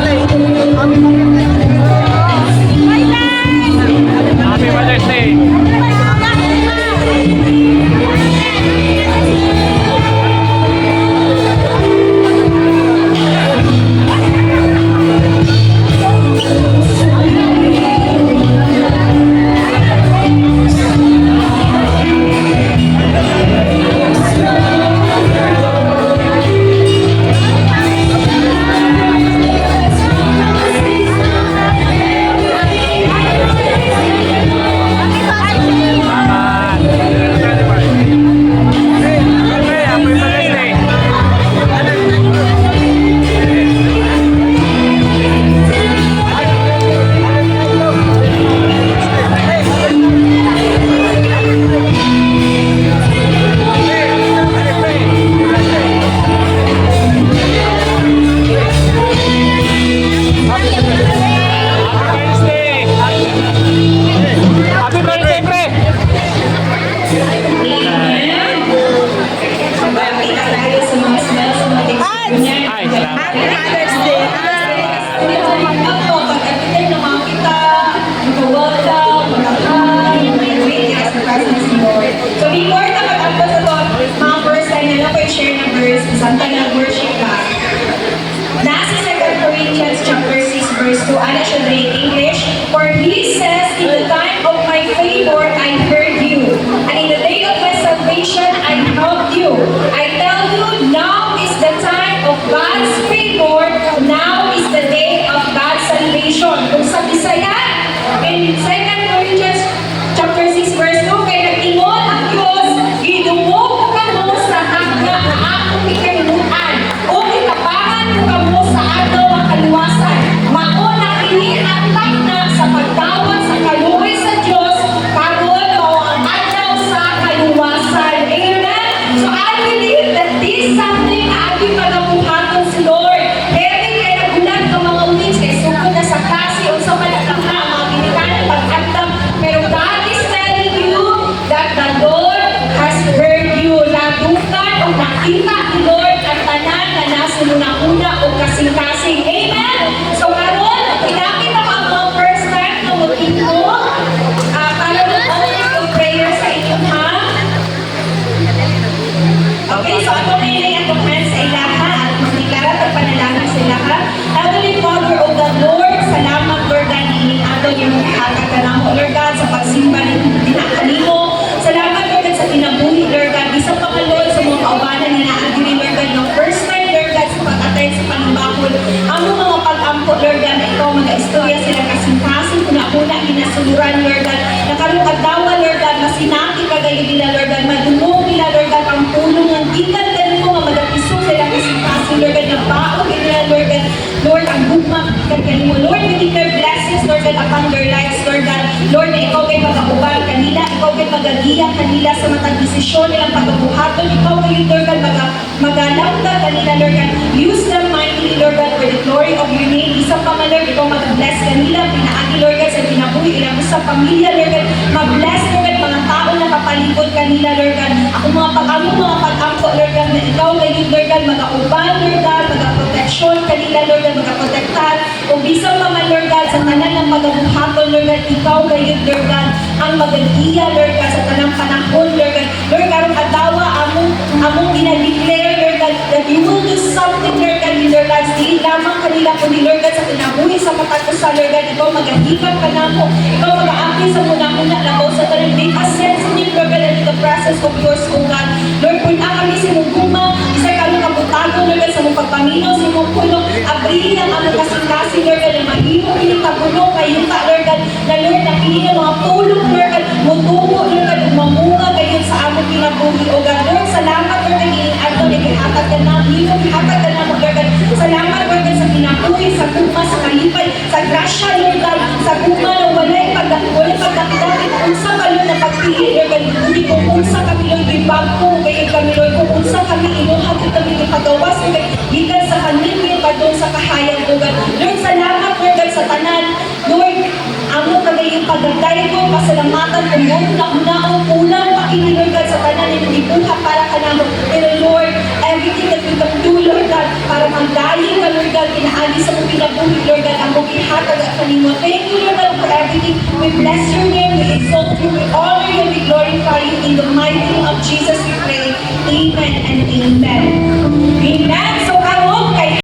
Happy Mother's Day. Happy Mother's Day. Happy birthday! Happy birthday, pre! Ay, salamat. So before na mag-upload sa to, mga first time na lang ko i-share na verse, isang nag-worship ka. Nasa 2 Corinthians chapter 6 verse 2, ano siya read English? For he says, in the time of my favor, I heard you. And in the day of my salvation, I helped you. I tell you, now is the time of God's favor. Now is the day of God's salvation. Kung sa Bisaya, in 2 Corinthians chapter 6 verse 2, kaya nag-ingon ang Diyos, idumog ka mo sa hangga na akong ikalimutan. O ikapangan ka mo sa agaw ang kaluwasan. Mauna inihatak na sa pagtawag sa kaluwi sa Diyos, karoon mo ang agaw sa kaluwasan. Amen? So I believe that this something na ating pagabuhaton si Lord. Every kaya nagulat ng mga wings, kaya sugod na sa klase o sa malakang na mga binikanan pag-agdam. Pero God is telling you that the Lord has heard you. Ladukan o nakita ni Lord ang tanan na nasa una-una o kasing-kasing. Amen? So karon, pinakit ako ang mga first time na mag-ito para mag-open yung prayer sa inyo, ha? Okay, so ako na yung atong friends sa ilaha at magdiklara at panalangin sa ilaha. Heavenly Father of the Lord, salamat Lord God, ining ato yung hatag ka na mo, Lord God, sa pagsimba ng dinakanimo. Salamat Lord God sa kinabuhi, Lord God, isang pa Lord sa mga kaubanan na naagiri, Lord God, ng first time, Lord God, sa pag-attend sa panambakol. Ang mga pag-ampo, Lord God, na ikaw mga-istorya sila kasing-kasing, kuna-kuna, ginasuluran, Lord God, nakarong adlawa, Lord God, masinaki kagayo nila, Lord God, madulong nila, Lord God, ang pulong ng gikan ganito, mga madapisong sila kasing-kasing, Lord God, nabaog nila, Lord God, Lord, ang bugma, kanimo, Lord, we declare blessings, Lord God, upon their lives, Lord God, Lord, na ikaw kay mag-aubal kanila, ikaw kay mag-agiya kanila sa matang desisyon nilang pagkabuhaton, ikaw kayo, Lord God, mag-alangga kanila, Lord God, use them mightily, Lord God, for the glory of your name, isang pa man, Lord, ikaw mag-bless kanila, pinaagi, Lord God, sa kinabuhi, ilang sa pamilya, Lord God, mag-bless, Lord God, mga tao na kapalikod kanila, Lord God, ako mga pag-ampo, Lord God, na ikaw kayo, Lord God, mag-aubal, Lord God, mag-protection kanila, Lord God, mag-protektar, o bisang pa man, Lord God, sa tanan ng pagkabuhaton, Lord God, ikaw kayo, Lord God, ang mag-agiya, Lord God, sa tanang panahon, Lord God, Lord God, ang adawa, among ina-declare, Lord God, that you will do something, Lord God, in their lives, di lamang kanila, kundi, Lord God, sa kinabuhi, sa katakusan, Lord God, ikaw mag-agikan ka na mo, ikaw mag-aakit sa muna-muna na ko, sa tanang make a sensitive, Lord God, in the process of yours, O God, Lord, punta kami sa mong guma, isa kami kabutago, Lord God, sa mong pagpamino, sa mong kulong, abrili ang among kasing-kasing, Lord God, na mahimong pinitagulong, kayo ka, Lord God, na Lord, napili ng mga pulong, Lord God, mutubo, Lord God, mamunga kayo sa among kinabuhi, O God, Lord, salamat, Lord God, ato na ihatag ka na, ihatag ka na mo, Lord God, salamat, Lord God, sa kinabuhi, sa guma, sa kalipay, sa grasya, Lord God, sa guma na walay pagdakdakit, unsa ka, Lord, na pagpili, Lord God, hindi kung unsa kami, Lord, ibagpo, kayo kami, Lord, kung unsa kami, inuhag kami, ipagawas, gikan sa kanilin, padong sa kahayag, Lord God, Lord, salamat, Lord God, sa tanan, Lord, amo kagayong pagdagday ko, pasalamatan ko, na unaong kulang pa kini, Lord God, sa tanan, ibuhat para ka namo, pero Lord, everything everything that we can do, Lord God, para magdali ka, Lord God, pinaagi sa mong pinabuhi, Lord God, ang mong ihatag at kanimo. Thank you, Lord God, for everything. We bless your name, we exalt you, we honor you, we glorify you. In the mighty name of Jesus we pray. Amen and amen. Amen.